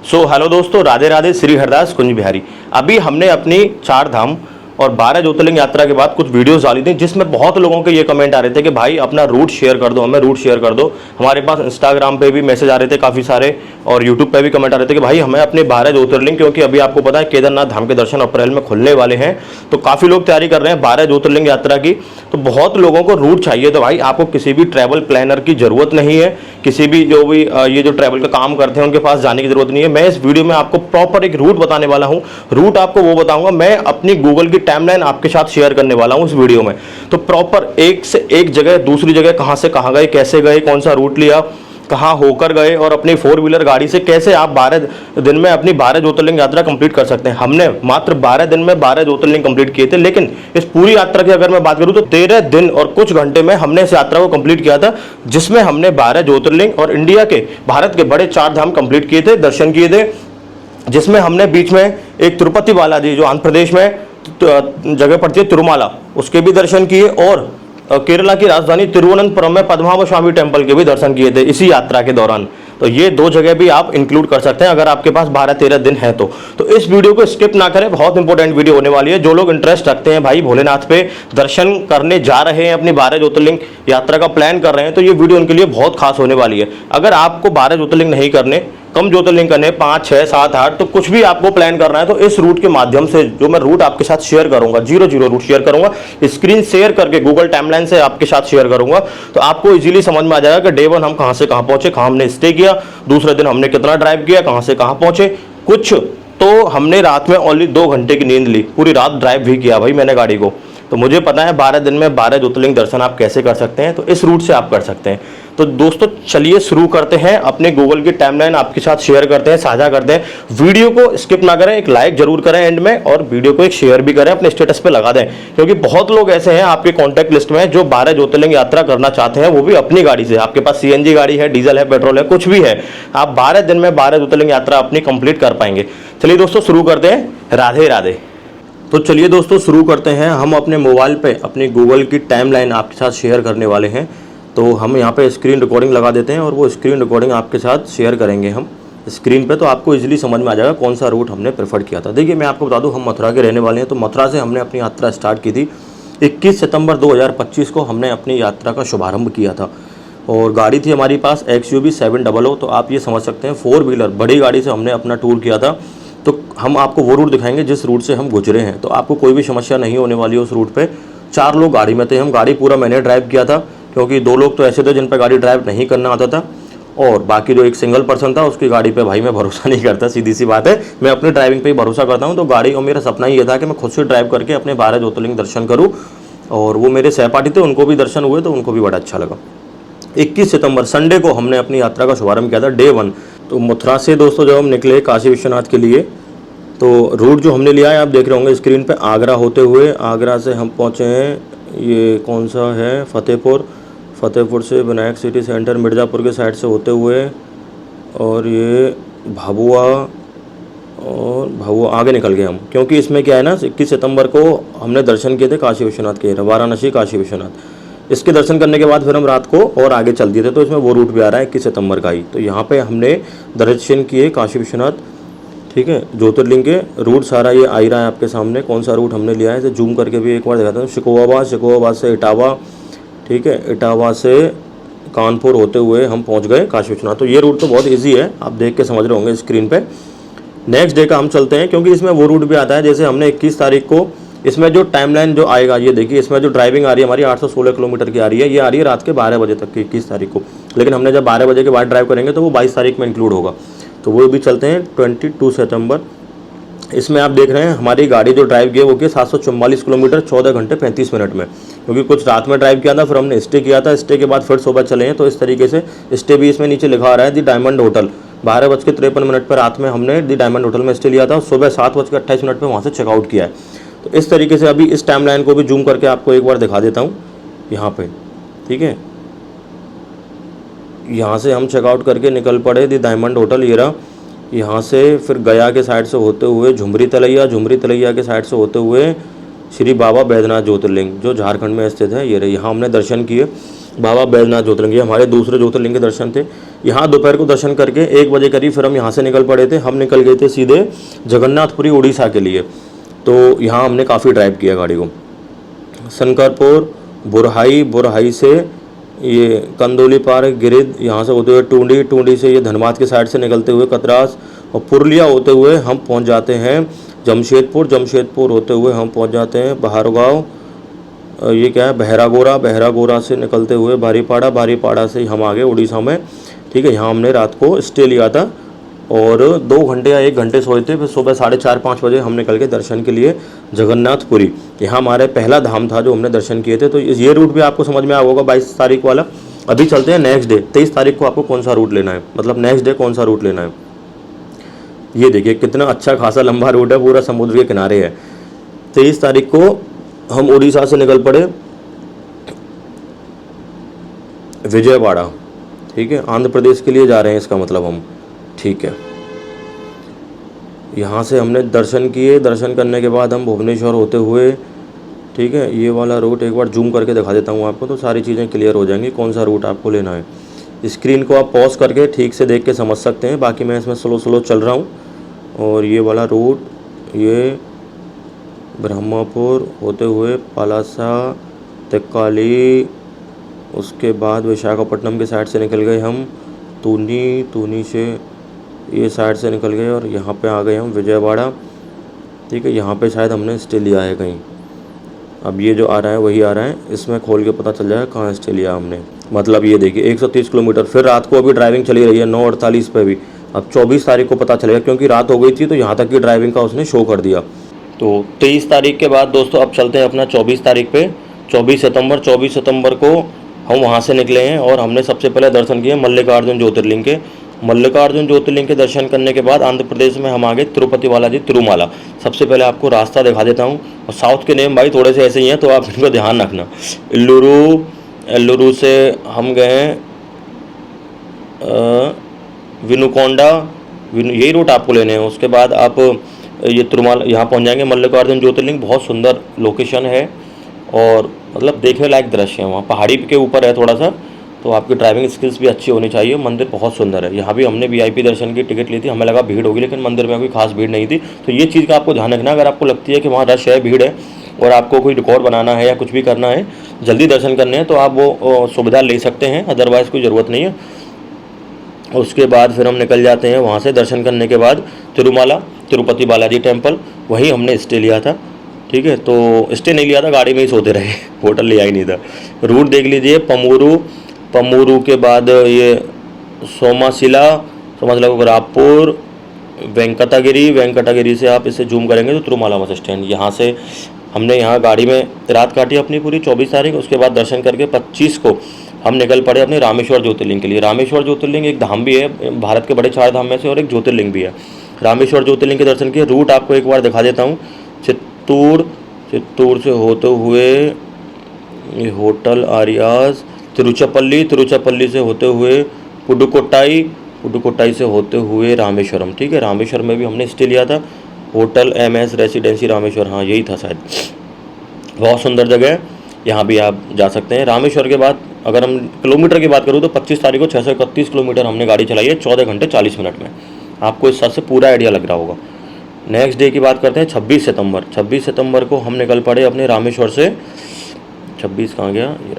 So hello दोस्तों, राधे राधे। श्री हरदास कुंज बिहारी। अभी हमने अपनी 4 धाम और 12 ज्योतिर्लिंग यात्रा के बाद कुछ वीडियोस डाली थी, जिसमें बहुत लोगों के ये कमेंट आ रहे थे कि भाई अपना रूट शेयर कर दो, हमें रूट शेयर कर दो। हमारे पास इंस्टाग्राम पे भी मैसेज आ रहे थे काफ़ी सारे, और यूट्यूब पे भी कमेंट आ रहे थे कि भाई हमें अपने 12 ज्योतिर्लिंग, क्योंकि अभी आपको पता है केदारनाथ धाम के दर्शन अप्रैल में खुलने वाले हैं, तो काफ़ी लोग तैयारी कर रहे हैं 12 ज्योतिर्लिंग यात्रा की। तो बहुत लोगों को रूट चाहिए, तो भाई आपको किसी भी ट्रैवल प्लानर की ज़रूरत नहीं है, किसी भी ये जो ट्रैवल का काम करते हैं उनके पास जाने की जरूरत नहीं है। मैं इस वीडियो में आपको प्रॉपर एक रूट बताने वाला हूं। रूट आपको वो बताऊंगा, मैं अपनी गूगल की टाइमलाइन आपके साथ शेयर करने वाला हूं इस वीडियो में। तो प्रॉपर एक से एक जगह दूसरी जगह कहां से कहां गए, कैसे गए, कौन सा रूट लिया, कहां होकर गए, और अपनी 4 व्हीलर गाड़ी से कैसे आप 12 दिन में अपनी 12 ज्योतिर्लिंग यात्रा कंप्लीट कर सकते हैं। हमने मात्र 12 दिन में 12 ज्योतिर्लिंग कंप्लीट किए थे, लेकिन इस पूरी यात्रा की अगर मैं बात करूं तो 13 दिन और कुछ घंटे में हमने इस यात्रा को कंप्लीट किया था, जिसमें हमने 12 ज्योतिर्लिंग और इंडिया के, भारत के बड़े 4 धाम कंप्लीट किए थे, दर्शन किए थे। जिसमें हमने बीच में एक तिरुपति बालाजी, जो आंध्र प्रदेश में जगह पड़ती है तिरुमाला, उसके भी दर्शन किए, और केरला की राजधानी तिरुवनंतपुरम में पद्मनाभ स्वामी टेम्पल के भी दर्शन किए थे इसी यात्रा के दौरान। तो ये 2 जगह भी आप इंक्लूड कर सकते हैं अगर आपके पास 12-13 दिन है तो इस वीडियो को स्किप ना करें, बहुत इंपॉर्टेंट वीडियो होने वाली है। जो लोग इंटरेस्ट रखते हैं भाई भोलेनाथ पे दर्शन करने जा रहे हैं, अपनी 12 ज्योतिर्लिंग यात्रा का प्लान कर रहे हैं, तो ये वीडियो उनके लिए बहुत खास होने वाली है। अगर आपको 12 ज्योतिर्लिंग नहीं करने, कम ज्योतिर्लिंग करने, 5, 6, 7, 8, तो कुछ भी आपको प्लान करना है, तो इस रूट के माध्यम से जो मैं रूट आपके साथ शेयर करूंगा, 0-0 रूट शेयर करूंगा, स्क्रीन शेयर करके गूगल टाइमलाइन से आपके साथ शेयर करूंगा, तो आपको इजीली समझ में आ जाएगा कि डे 1 हम कहां से कहां पहुंचे, कहां हमने स्टे किया, दूसरे दिन हमने कितना ड्राइव किया, कहां से कहां पहुंचे। कुछ तो हमने रात में ओनली 2 घंटे की नींद ली, पूरी रात ड्राइव भी किया भाई मैंने गाड़ी को। तो मुझे पता है 12 दिन में 12 ज्योतिर्लिंग दर्शन आप कैसे कर सकते हैं, तो इस रूट से आप कर सकते हैं। तो दोस्तों चलिए शुरू करते हैं, अपने गूगल की टाइमलाइन आपके साथ शेयर करते हैं, साझा करते हैं। वीडियो को स्किप ना करें, एक लाइक जरूर करें एंड में, और वीडियो को एक शेयर भी करें, अपने स्टेटस पे लगा दें, क्योंकि बहुत लोग ऐसे हैं आपके कॉन्टैक्ट लिस्ट में जो 12 ज्योतिर्लिंग यात्रा करना चाहते हैं, वो भी अपनी गाड़ी से। आपके पास सीएनजी गाड़ी है, डीजल है, पेट्रोल है, कुछ भी है, आप 12 दिन में 12 ज्योतिर्लिंग यात्रा अपनी कंप्लीट कर पाएंगे। चलिए दोस्तों शुरू करते हैं। राधे राधे। तो चलिए दोस्तों शुरू करते हैं। हम अपने मोबाइल पे अपनी गूगल की टाइमलाइन आपके साथ शेयर करने वाले हैं। तो हम यहाँ पे स्क्रीन रिकॉर्डिंग लगा देते हैं और वो स्क्रीन रिकॉर्डिंग आपके साथ शेयर करेंगे हम स्क्रीन पे, तो आपको इजीली समझ में आ जाएगा कौन सा रूट हमने प्रेफर किया था। देखिए मैं आपको बता दूं, हम मथुरा के रहने वाले हैं, तो मथुरा से हमने अपनी यात्रा स्टार्ट की थी। 21 सितंबर 2025 को हमने अपनी यात्रा का शुभारंभ किया था, और गाड़ी थी हमारी पास XUV 700। तो आप ये समझ सकते हैं 4 व्हीलर बड़ी गाड़ी से हमने अपना टूर किया था। तो हम आपको वो रूट दिखाएंगे जिस रूट से हम गुजरे हैं, तो आपको कोई भी समस्या नहीं होने वाली है उस रूट पे। 4 लोग गाड़ी में थे, हम गाड़ी पूरा मैंने ड्राइव किया था, क्योंकि 2 लोग तो ऐसे थे जिन पर गाड़ी ड्राइव नहीं करना आता था, और बाकी जो एक सिंगल पर्सन था उसकी गाड़ी पे भाई मैं भरोसा नहीं करता, सीधी सी बात है। मैं अपनी ड्राइविंग पे ही भरोसा करता हूँ। तो गाड़ी, और मेरा सपना ये था कि मैं खुद से ड्राइव करके अपने 12 ज्योतिर्लिंग दर्शन करूँ, और वो मेरे सहपाठी थे, उनको भी दर्शन हुए, तो उनको भी बड़ा अच्छा लगा। 21 सितंबर संडे को हमने अपनी यात्रा का शुभारंभ किया था, डे 1। तो मथुरा से दोस्तों जब हम निकले काशी विश्वनाथ के लिए, तो रूट जो हमने लिया है आप देख रहे होंगे स्क्रीन पे, आगरा होते हुए, आगरा से हम पहुँचे हैं, ये कौन सा है, फतेहपुर, फतेहपुर से विनायक सिटी सेंटर, मिर्ज़ापुर के साइड से होते हुए, और ये भभुआ, और भभुआ आगे निकल गए हम, क्योंकि इसमें क्या है ना, 21 सितंबर को हमने दर्शन किए थे काशी विश्वनाथ के, वाराणसी काशी विश्वनाथ। इसके दर्शन करने के बाद फिर हम रात को और आगे चल दिए थे, तो इसमें वो रूट भी आ रहा है 21 सितंबर का ही। तो यहाँ पे हमने दर्शन किए काशी विश्वनाथ, ठीक है, ज्योतिर्लिंग के रूट सारा ये आ ही रहा है आपके सामने, कौन सा रूट हमने लिया है, तो जूम करके भी एक बार दिखाता हूँ। शिकोहाबाद से इटावा, ठीक है, इटावा से कानपुर होते हुए हम पहुंच गए काशी विश्वनाथ। तो ये रूट तो बहुत इजी है, आप देख के समझ रहे होंगे स्क्रीन पे। नेक्स्ट डे का हम चलते हैं, क्योंकि इसमें वो रूट भी आता है, जैसे हमने 21 तारीख को, इसमें जो टाइमलाइन जो आएगा ये देखिए, इसमें जो ड्राइविंग आ रही है हमारी 816 किलोमीटर की आ रही है, ये आ रही है रात के 12 बजे तक की 21 तारीख को, लेकिन हमने जब 12 बजे के बाद ड्राइव करेंगे तो वो 22 तारीख में इंक्लूड होगा। तो वो भी चलते हैं 22 सितंबर। इसमें आप देख रहे हैं हमारी गाड़ी जो ड्राइव की है वो की 744 किलोमीटर 14 घंटे 35 मिनट में, क्योंकि कुछ रात में ड्राइव किया था, फिर हमने स्टे किया था, स्टे के बाद फिर सुबह चले हैं। तो इस तरीके से स्टे भी इसमें नीचे लिखा आ रहा है, दी डायमंड होटल, 12:53 पर रात में हमने दी डायमंड होटल में स्टे लिया था, सुबह 7:28 पर वहाँ से चेकआउट किया है। तो इस तरीके से अभी इस टाइम लाइन को भी जूम करके आपको एक बार दिखा देता हूँ यहाँ पे, ठीक है। यहाँ से हम चेकआउट करके निकल पड़े दी डायमंड होटल, ये रहा। यहाँ से फिर गया के साइड से होते हुए झुमरी तलैया के साइड से होते हुए श्री बाबा बैद्यनाथ ज्योतिर्लिंग जो झारखंड में स्थित है, ये रहे। यहाँ हमने दर्शन किए बाबा बैद्यनाथ ज्योतिर्लिंग, ये हमारे दूसरे ज्योतिर्लिंग के दर्शन थे। यहाँ दोपहर को दर्शन करके 1 बजे करीब फिर हम यहाँ से निकल पड़े थे। हम निकल गए थे सीधे जगन्नाथपुरी उड़ीसा के लिए। तो यहाँ हमने काफ़ी ड्राइव किया गाड़ी को, शंकरपुर, बुरहाई, बुरहाई से ये कंदोली पार, गिरिध, यहाँ से होते हुए टूंडी, टूंडी से ये धनबाद के साइड से निकलते हुए कतरास और पुरलिया होते हुए हम पहुँच जाते हैं जमशेदपुर, जमशेदपुर होते हुए हम पहुँच जाते हैं बहारगांव, ये क्या है बहरागोरा, बहरागोरा से निकलते हुए बारीपाड़ा, बारीपाड़ा से हम आ गए उड़ीसा में। ठीक है, यहाँ हमने रात को स्टे लिया था और 2 घंटे या 1 घंटे सोए थे। फिर सुबह 4:30-5 बजे हम निकल के दर्शन के लिए जगन्नाथपुरी। यहाँ हमारे पहला धाम था जो हमने दर्शन किए थे। तो ये रूट भी आपको समझ में आ होगा 22 तारीख वाला। अभी चलते हैं नेक्स्ट डे 23 तारीख को आपको कौन सा रूट लेना है, मतलब नेक्स्ट डे कौन सा रूट लेना है। ये देखिए कितना अच्छा खासा लंबा रूट है, पूरा समुद्र के किनारे है। 23 तारीख को हम उड़ीसा से निकल पड़े विजयवाड़ा। ठीक है, आंध्र प्रदेश के लिए जा रहे हैं इसका मतलब हम। ठीक है, यहाँ से हमने दर्शन किए, दर्शन करने के बाद हम भुवनेश्वर होते हुए, ठीक है, ये वाला रूट एक बार जूम करके दिखा देता हूँ आपको तो सारी चीज़ें क्लियर हो जाएंगी कौन सा रूट आपको लेना है। स्क्रीन को आप पॉज करके ठीक से देख के समझ सकते हैं, बाकी मैं इसमें स्लो स्लो चल रहा हूँ। और ये वाला रूट ये ब्रह्मपुर होते हुए पलासा, तेक्काली, उसके बाद विशाखापट्टनम के साइड से निकल गए हम तूनी, तूनी से ये साइड से निकल गए और यहाँ पे आ गए हम विजयवाड़ा। ठीक है, यहाँ पे शायद हमने स्टे लिया है कहीं। अब ये जो आ रहा है वही आ रहा है, इसमें खोल के पता चल जाएगा कहाँ स्टे लिया हमने। मतलब ये देखिए 130 किलोमीटर। फिर रात को अभी ड्राइविंग चली रही है 9:48 पे भी। अब 24 तारीख को पता चलेगा क्योंकि रात हो गई थी तो यहाँ तक की ड्राइविंग का उसने शो कर दिया। तो 23 तारीख के बाद दोस्तों अब चलते हैं अपना 24 तारीख पे। 24 सितंबर को हम वहाँ से निकले हैं और हमने सबसे पहले दर्शन किए मल्लिकार्जुन ज्योतिर्लिंग के। मल्लिकार्जुन ज्योतिर्लिंग के दर्शन करने के बाद आंध्र प्रदेश में हम आ गए तिरुपति बालाजी तिरुमाला। सबसे पहले आपको रास्ता दिखा देता हूँ। और साउथ के नेम भाई थोड़े से ऐसे ही हैं तो आप इनको ध्यान रखना। एल्लुरु से हम गए विनुकोंडा, यही रूट आपको लेने हैं। उसके बाद आप ये तिरुमाला यहाँ पहुँच जाएंगे। मल्लिकार्जुन ज्योतिर्लिंग बहुत सुंदर लोकेशन है और मतलब देखने लायक दृश्य है। वहाँ पहाड़ी के ऊपर है थोड़ा सा, तो आपकी ड्राइविंग स्किल्स भी अच्छी होनी चाहिए। मंदिर बहुत सुंदर है। यहाँ भी हमने VIP दर्शन की टिकट ली थी, हमें लगा भीड़ होगी लेकिन मंदिर में कोई खास भीड़ नहीं थी। तो ये चीज़ का आपको ध्यान रखना, अगर आपको लगती है कि वहाँ रश है, भीड़ है और आपको कोई रिकॉर्ड बनाना है या कुछ भी करना है, जल्दी दर्शन करने हैं तो आप वो सुविधा ले सकते हैं, अदरवाइज़ कोई ज़रूरत नहीं है। उसके बाद फिर हम निकल जाते हैं वहाँ से दर्शन करने के बाद तिरुमाला, तिरुपति बालाजी टेम्पल, वहीं हमने स्टे लिया था। ठीक है, तो स्टे नहीं लिया था, गाड़ी में ही सोते रहे, होटल लिया ही नहीं था। रूट देख लीजिए, पमूरू के बाद ये सोमाशिला, समझ लो रामपुर, वेंकटागिरी से आप इसे जूम करेंगे तो तिरुमाला बस स्टैंड। यहाँ से हमने यहाँ गाड़ी में रात काटी अपनी पूरी 24 तारीख। उसके बाद दर्शन करके 25 को हम निकल पड़े अपने रामेश्वर ज्योतिर्लिंग के लिए। रामेश्वर ज्योतिर्लिंग एक धाम भी है, भारत के बड़े 4 धाम में से, और एक ज्योतिर्लिंग भी है। रामेश्वर ज्योतिर्लिंग के दर्शन किए। रूट आपको एक बार दिखा देता हूँ। चित्तूर से होते हुए ये होटल आर्यास, तिरुचिरापल्ली से होते हुए पुडुकोट्टाई से होते हुए रामेश्वरम। ठीक है, रामेश्वरम में भी हमने स्टे लिया था, होटल MS रेसिडेंसी रामेश्वर, हाँ यही था शायद। बहुत सुंदर जगह है, यहाँ भी आप जा सकते हैं। रामेश्वर के बाद अगर हम किलोमीटर की बात करूँ तो 25 तारीख को 631 किलोमीटर हमने गाड़ी चलाई है 14 घंटे 40 मिनट में। आपको इस से पूरा आइडिया लग रहा होगा। नेक्स्ट डे की बात करते हैं 26 सितंबर। 26 सितंबर को हम निकल पड़े अपने रामेश्वर से। 26 कहाँ गया ये,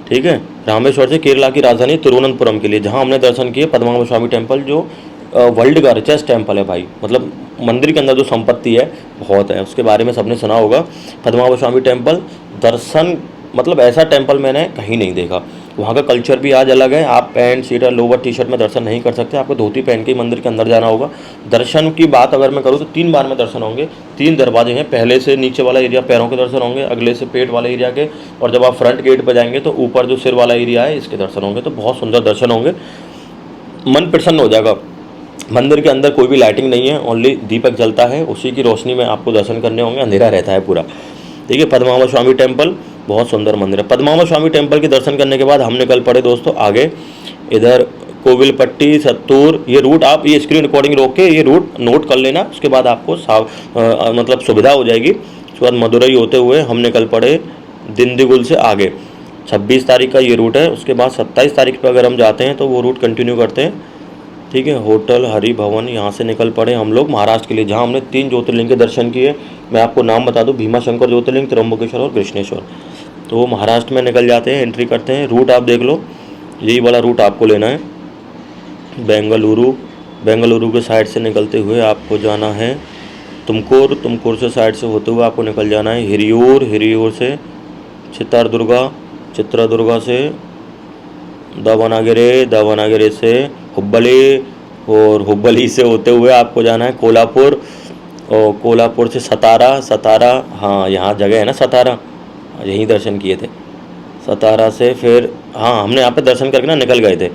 ठीक है, रामेश्वर से केरला की राजधानी तिरुवनंतपुरम के लिए, जहाँ हमने दर्शन किए पद्मनाभ स्वामी टेम्पल, जो वर्ल्ड का रिचेस्ट टेम्पल है भाई। मतलब मंदिर के अंदर जो संपत्ति है बहुत है, उसके बारे में सबने सुना होगा। पद्मनाभ स्वामी टेम्पल दर्शन, मतलब ऐसा टेम्पल मैंने कहीं नहीं देखा। वहाँ का कल्चर भी आज अलग है। आप पैंट शर्ट लोवर टी-शर्ट में दर्शन नहीं कर सकते, आपको धोती पहन के मंदिर के अंदर जाना होगा। दर्शन की बात अगर मैं करूँ तो 3 बार में दर्शन होंगे। 3 दरवाजे हैं, पहले से नीचे वाला एरिया पैरों के दर्शन होंगे, अगले से पेट वाले एरिया के, और जब आप फ्रंट गेट पर जाएंगे तो ऊपर जो सिर वाला एरिया है इसके दर्शन होंगे। तो बहुत सुंदर दर्शन होंगे, मन प्रसन्न हो जाएगा। मंदिर के अंदर कोई भी लाइटिंग नहीं है, ओनली दीपक जलता है, उसी की रोशनी में आपको दर्शन करने होंगे, अंधेरा रहता है पूरा। ठीक है, पद्मनाभ स्वामी टेम्पल बहुत सुंदर मंदिर है। पद्मनाभ स्वामी टेम्पल के दर्शन करने के बाद हम निकल पड़े दोस्तों आगे, इधर कोविलपट्टी, सत्तूर। ये रूट आप ये स्क्रीन रिकॉर्डिंग रोक के ये रूट नोट कर लेना, उसके बाद आपको मतलब सुविधा हो जाएगी। उसके बाद मदुरई होते हुए हम निकल पड़े दिंडीगुल से आगे। 26 तारीख का ये रूट है। उसके बाद 27 तारीख पे अगर हम जाते हैं तो वो रूट कंटिन्यू करते हैं, ठीक है। होटल हरि भवन, यहाँ से निकल पड़े हम लोग महाराष्ट्र के लिए, जहाँ हमने 3 ज्योतिर्लिंग के दर्शन किए। मैं आपको नाम बता दूँ, भीमाशंकर ज्योतिर्लिंग, त्र्यंबकेश्वर और कृष्णेश्वर। तो वो महाराष्ट्र में निकल जाते हैं, एंट्री करते हैं। रूट आप देख लो, यही वाला रूट आपको लेना है। बेंगलुरु के साइड से निकलते हुए आपको जाना है तुमकुर से साइड से होते हुए आपको निकल जाना है हिरियूर से चित्रदुर्गा से दावनागेरे से हुब्बली, और हुब्बली से होते हुए आपको जाना है कोल्हापुर, और कोल्हापुर से सतारा, हाँ यहाँ जगह है ना सतारा, यहीं दर्शन किए थे। सतारा से फिर, हाँ हमने यहाँ पे दर्शन करके ना निकल गए थे।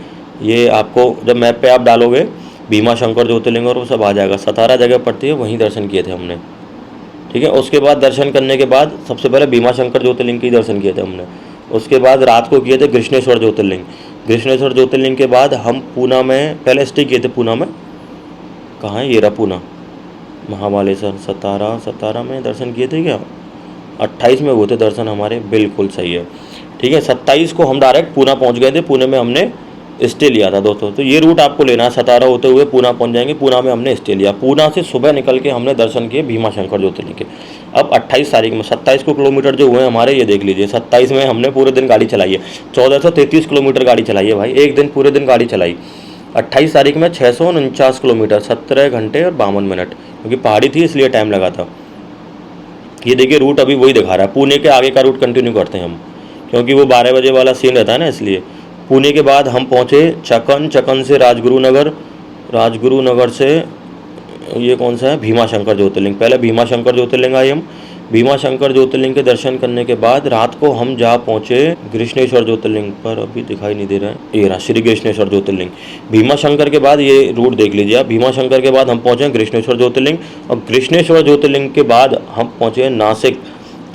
ये आपको जब मैप पे आप डालोगे भीमाशंकर ज्योतिर्लिंग और वो सब आ जाएगा। सतारा जगह पड़ती है, वहीं दर्शन किए थे हमने, ठीक है। उसके बाद दर्शन करने के बाद सबसे पहले भीमाशंकर ज्योतिर्लिंग के दर्शन किए थे हमने। उसके बाद रात को किए थे कृष्णेश्वर ज्योतिर्लिंग के बाद हम पूना में पहले स्टे किए थे। पूना में कहाँ है, ये रहा पूना, महाबालेश्वर, सतारा में दर्शन किए थे क्या, 28 में हुए थे दर्शन हमारे, बिल्कुल सही है, ठीक है। 27 को हम डायरेक्ट पूना पहुंच गए थे। पुणे में हमने स्टे लिया था दोस्तों। तो ये रूट आपको लेना है, सतारा होते हुए पूना पहुंच जाएंगे। पूना में हमने स्टे लिया। पूना से सुबह निकल के हमने दर्शन किए भीमाशंकर ज्योतिर्लिंग के। अब 28 तारीख में 27 को किलोमीटर जो हुए हमारे, ये देख लीजिए। 27 में हमने पूरे दिन गाड़ी चलाई है, 1433 किलोमीटर गाड़ी चलाई है भाई, एक दिन पूरे दिन गाड़ी चलाई। 28 तारीख में 649 किलोमीटर, 17 घंटे और 52 मिनट, क्योंकि पहाड़ी थी इसलिए टाइम लगा था। ये देखिए रूट अभी वही दिखा रहा है। पुणे के आगे का रूट कंटिन्यू करते हैं हम, क्योंकि वो 12 बजे वाला सीन रहता है ना, इसलिए। पुणे के बाद हम पहुँचे चकन से राजगुरुनगर से ये कौन सा है, भीमाशंकर ज्योतिर्लिंग। पहले भीमाशंकर ज्योतिर्लिंग आए हम। भीमाशंकर ज्योतिर्लिंग के दर्शन करने के बाद रात को हम जा पहुँचे कृष्णेश्वर ज्योतिर्लिंग पर, अभी दिखाई नहीं दे रहा है, ये रहा श्री कृष्णेश्वर ज्योतिर्लिंग। भीमाशंकर के बाद ये रूट देख लीजिए आप। भीमाशंकर के बाद हम पहुँचे कृष्णेश्वर ज्योतिर्लिंग, और कृष्णेश्वर ज्योतिर्लिंग के बाद हम पहुँचे नासिक,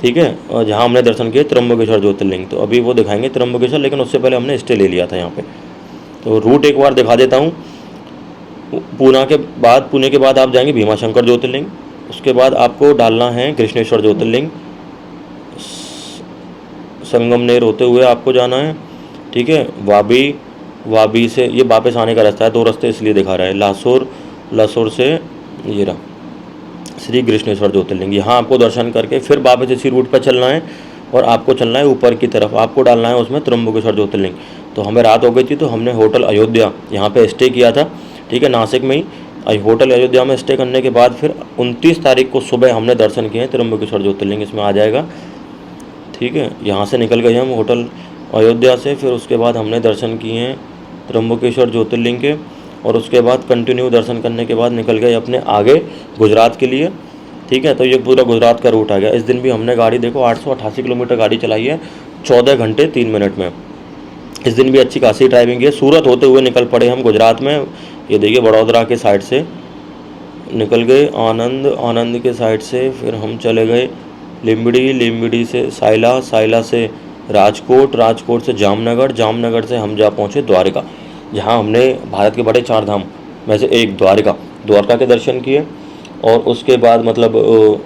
ठीक है, और जहाँ हमने दर्शन किए त्र्यंबकेश्वर ज्योतिर्लिंग। तो अभी वो दिखाएंगे त्र्यंबकेश्वर, लेकिन उससे पहले हमने स्टे ले लिया था यहाँ पे। तो रूट एक बार दिखा देता हूँ। पुणे के बाद आप जाएंगे भीमाशंकर ज्योतिर्लिंग। उसके बाद आपको डालना है कृष्णेश्वर ज्योतिर्लिंग, संगमनेर होते हुए आपको जाना है, ठीक है। वाबी से ये वापस आने का रास्ता है, 2 रास्ते इसलिए दिखा रहा है। लसोर से ये रहा श्री कृष्णेश्वर ज्योतिर्लिंग। यहाँ आपको दर्शन करके फिर वापस इसी रूट पर चलना है, और आपको चलना है ऊपर की तरफ। आपको डालना है उसमें त्र्यंबकेश्वर ज्योतिर्लिंग। तो हमें रात हो गई थी, तो हमने होटल अयोध्या यहाँ पे स्टे किया था, ठीक है, नासिक में ही। होटल अयोध्या में स्टे करने के बाद फिर 29 तारीख को सुबह हमने दर्शन किए हैं त्र्यंबकेश्वर ज्योतिर्लिंग, इसमें आ जाएगा, ठीक है। यहाँ से निकल गए हम होटल अयोध्या से। फिर उसके बाद हमने दर्शन किए हैं त्र्यंबकेश्वर ज्योतिर्लिंग के, और उसके बाद कंटिन्यू दर्शन करने के बाद निकल गए अपने आगे गुजरात के लिए, ठीक है। तो ये पूरा गुजरात का रूट आ गया। इस दिन भी हमने गाड़ी देखो 888 किलोमीटर गाड़ी चलाई है, 14 घंटे 3 मिनट में। इस दिन भी अच्छी खासी ड्राइविंग है। सूरत होते हुए निकल पड़े हम गुजरात में। ये देखिए बड़ौदा के साइड से निकल गए, आनंद के साइड से फिर हम चले गए लिम्बड़ी से साइला से राजकोट से जामनगर से हम जा पहुँचे द्वारका, जहाँ हमने भारत के बड़े 4 धाम में से एक द्वारका के दर्शन किए। और उसके बाद मतलब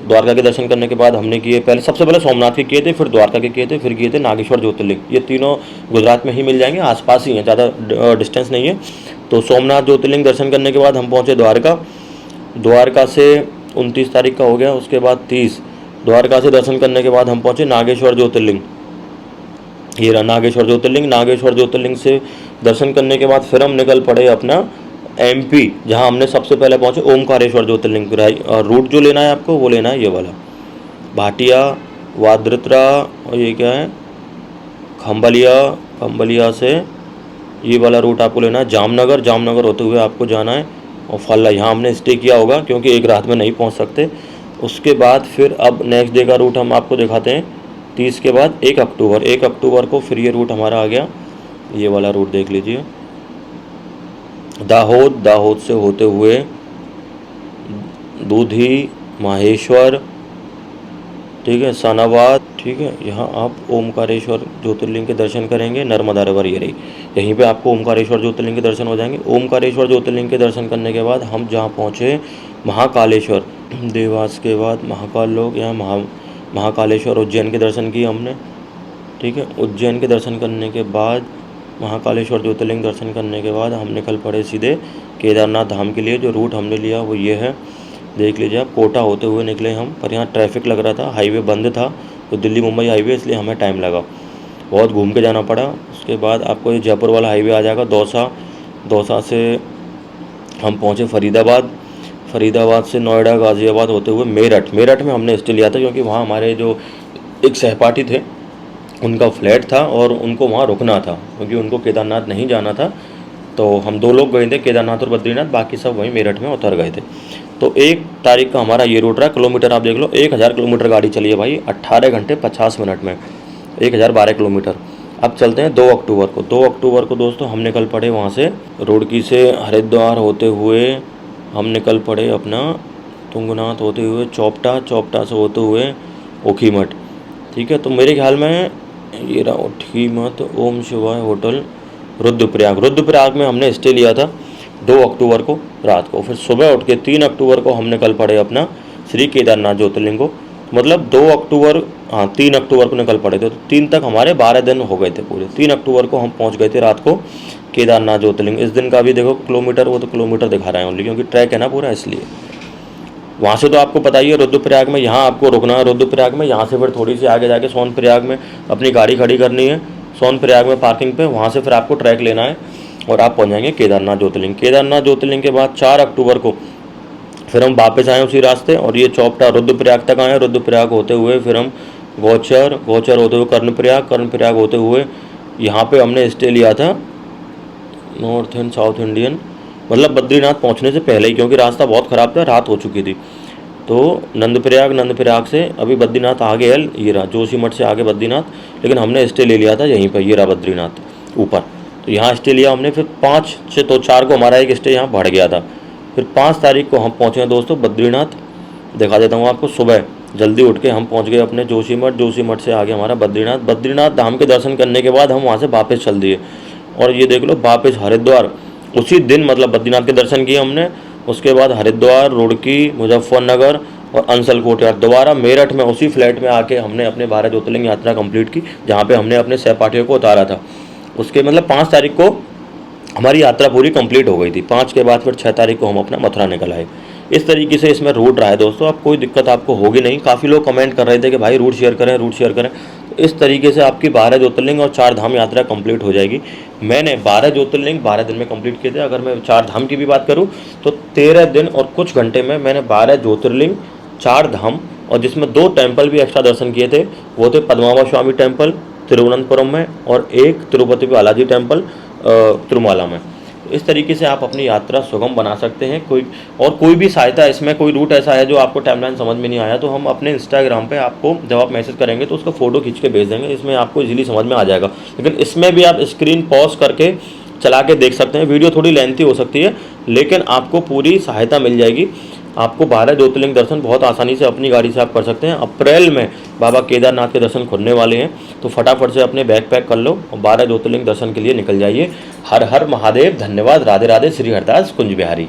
द्वारका के दर्शन करने के बाद हमने किए, सबसे पहले सोमनाथ के किए थे, फिर द्वारका के किए थे, फिर किए थे नागेश्वर ज्योतिर्लिंग। ये तीनों गुजरात में ही मिल जाएंगे, आसपास ही हैं, ज़्यादा डिस्टेंस नहीं है। तो सोमनाथ ज्योतिर्लिंग दर्शन करने के बाद हम पहुँचे द्वारका से 29 तारीख का हो गया। उसके बाद 30 द्वारका से दर्शन करने के बाद हम पहुँचे नागेश्वर ज्योतिर्लिंग। ये रहा नागेश्वर ज्योतिर्लिंग से दर्शन करने के बाद फिर हम निकल पड़े अपना MP, जहाँ हमने सबसे पहले पहुँचे ओमकारेश्वर ज्योतिर्लिंग। और रूट जो लेना है आपको वो लेना है ये वाला, भाटिया वाद्रत्रा, और ये क्या है खम्बलिया से ये वाला रूट आपको लेना है। जामनगर होते हुए आपको जाना है, और फल्ला यहाँ हमने स्टे किया होगा क्योंकि एक रात में नहीं पहुँच सकते। उसके बाद फिर अब नेक्स्ट डे का रूट हम आपको दिखाते हैं। 30 के बाद 1 अक्टूबर को फिर ये रूट हमारा आ गया, ये वाला रूट देख लीजिए। दाहोद से होते हुए दूधी, माहेश्वर, ठीक है, सनाबाद, ठीक है। यहाँ आप ओमकारेश्वर ज्योतिर्लिंग के दर्शन करेंगे। नर्मदा रिवर ये रही, यहीं पे आपको ओमकारेश्वर ज्योतिर्लिंग के दर्शन हो जाएंगे। ओमकारेश्वर ज्योतिर्लिंग के दर्शन करने के बाद हम जहाँ पहुँचे महाकालेश्वर, देवास के बाद महाकाल लोग, यहाँ महाकालेश्वर उज्जैन के दर्शन किए हमने। ठीक है। उज्जैन के दर्शन करने के बाद, महाकालेश्वर ज्योतिर्लिंग दर्शन करने के बाद हम निकल पड़े सीधे केदारनाथ धाम के लिए। जो रूट हमने लिया वो ये है, देख लीजिए आप। कोटा होते हुए निकले हम, पर यहाँ ट्रैफिक लग रहा था, हाईवे बंद था, तो दिल्ली मुंबई हाईवे, इसलिए हमें टाइम लगा, बहुत घूम के जाना पड़ा। उसके बाद आपको ये जयपुर वाला हाईवे आ जाएगा, दौसा। दौसा से हम पहुँचे फरीदाबाद, फरीदाबाद से नोएडा गाज़ियाबाद होते हुए मेरठ। मेरठ में हमने स्टे लिया था क्योंकि वहाँ हमारे जो एक सहपाठी थे उनका फ्लैट था और उनको वहाँ रुकना था, क्योंकि उनको केदारनाथ नहीं जाना था। तो हम 2 लोग गए थे, केदारनाथ और बद्रीनाथ, बाकी सब वहीं मेरठ में उतर गए थे। तो 1 तारीख का हमारा ये रूट रहा। किलोमीटर आप देख लो, 1000 किलोमीटर गाड़ी चली है भाई, 18 घंटे 50 मिनट में, 1012 किलोमीटर। अब चलते हैं 2 अक्टूबर को। 2 अक्टूबर को दोस्तों हम निकल पड़े वहाँ से, रुड़की से हरिद्वार होते हुए हम निकल पड़े अपना तुंगनाथ होते हुए चौपटा, चौपटा से होते हुए ओखीमठ। ठीक है, तो मेरे ख्याल में ये रहा ओखीमठ, ओम शिवाय होटल, रुद्रप्रयाग। रुद्रप्रयाग में हमने स्टे लिया था 2 अक्टूबर को रात को। फिर सुबह उठ के 3 अक्टूबर को हम निकल पड़े अपना श्री केदारनाथ ज्योतिर्लिंग को। मतलब 2 अक्टूबर, हाँ 3 अक्टूबर को निकल पड़े थे, तो 3 तक हमारे 12 दिन हो गए थे पूरे। 3 अक्टूबर को हम पहुंच गए थे रात को केदारनाथ ज्योतिर्लिंग। इस दिन का भी देखो किलोमीटर, वो तो किलोमीटर दिखा रहे हैं ओनली, क्योंकि ट्रैक है ना पूरा, इसलिए। वहाँ से तो आपको पता ही है, रुद्रप्रयाग में यहाँ आपको रुकना है, रुद्रप्रयाग में। यहाँ से फिर थोड़ी सी आगे जाके सोनप्रयाग में अपनी गाड़ी खड़ी करनी है, सोनप्रयाग में पार्किंग पे। वहाँ से फिर आपको ट्रैक लेना है और आप पहुँच जाएंगे केदारनाथ ज्योतिर्लिंग। केदारनाथ ज्योतिर्लिंग के बाद 4 अक्टूबर को फिर हम वापस आए उसी रास्ते, और ये चौपटा रुद्रप्रयाग तक आए। रुद्रप्रयाग होते हुए फिर हम गौचर, गौचर होते हुए कर्णप्रयाग, कर्णप्रयाग होते हुए यहाँ पे हमने स्टे लिया था नॉर्थ एंड साउथ इंडियन, मतलब बद्रीनाथ पहुँचने से पहले ही, क्योंकि रास्ता बहुत ख़राब था, रात हो चुकी थी। तो नंदप्रयाग, नंदप्रयाग से अभी बद्रीनाथ आगे है, ये रहा जोशीमठ से आगे बद्रीनाथ, लेकिन हमने स्टे ले लिया था यहीं पर, ये रहा बद्रीनाथ ऊपर। तो यहाँ स्टे लिया हमने। फिर 5 से तो 4 को हमारा एक स्टे यहाँ बढ़ गया था। फिर 5 तारीख को हम पहुँचे हैं दोस्तों बद्रीनाथ। दिखा देता हूँ आपको, सुबह जल्दी उठ के हम पहुँच गए अपने जोशीमठ, जोशीमठ से आगे हमारा बद्रीनाथ। बद्रीनाथ धाम के दर्शन करने के बाद हम वहाँ से वापस चल दिए, और ये देख लो वापस हरिद्वार उसी दिन, मतलब बद्रीनाथ के दर्शन किए हमने। उसके बाद हरिद्वार, रुड़की, मुजफ्फरनगर और अंसल कोटयार, दोबारा मेरठ में उसी फ्लैट में आके हमने अपने 12 ज्योतिर्लिंग यात्रा कंप्लीट की, जहाँ पे हमने अपने सहपाठियों को उतारा था। उसके मतलब 5 तारीख को हमारी यात्रा पूरी कंप्लीट हो गई थी। 5 के बाद फिर 6 तारीख को हम अपना मथुरा निकल आए। इस तरीके से इसमें रूट रहा है दोस्तों। अब कोई दिक्कत आपको होगी नहीं। काफ़ी लोग कमेंट कर रहे थे कि भाई रूट शेयर करें, रूट शेयर करें। तो इस तरीके से आपकी 12 ज्योतिर्लिंग और 4 धाम यात्रा कंप्लीट हो जाएगी। मैंने 12 ज्योतिर्लिंग 12 दिन में कंप्लीट किए थे। अगर मैं 4 धाम की भी बात करूँ तो 13 दिन और कुछ घंटे में मैंने 12 ज्योतिर्लिंग, 4 धाम, और जिसमें 2 टेम्पल भी एक्स्ट्रा दर्शन किए थे। वो थे पद्मावत स्वामी टेम्पल तिरुवनंतपुरम में, और एक तिरुपति बालाजी टेम्पल तिरुमाला में। इस तरीके से आप अपनी यात्रा सुगम बना सकते हैं। कोई भी सहायता, इसमें कोई रूट ऐसा है जो आपको टाइमलाइन समझ में नहीं आया, तो हम अपने इंस्टाग्राम पे आपको जब आप मैसेज करेंगे तो उसका फ़ोटो खींच के भेज देंगे, इसमें आपको इजीली समझ में आ जाएगा। लेकिन इसमें भी आप स्क्रीन पॉज करके चला के देख सकते हैं। वीडियो थोड़ी लेंथी हो सकती है, लेकिन आपको पूरी सहायता मिल जाएगी। आपको 12 ज्योतिर्लिंग दर्शन बहुत आसानी से अपनी गाड़ी से आप कर सकते हैं। अप्रैल में बाबा केदारनाथ के दर्शन खुलने वाले हैं, तो फटाफट से अपने बैग पैक कर लो और 12 ज्योतिर्लिंग दर्शन के लिए निकल जाइए। हर हर महादेव। धन्यवाद। राधे राधे। श्री हरदास कुंज बिहारी।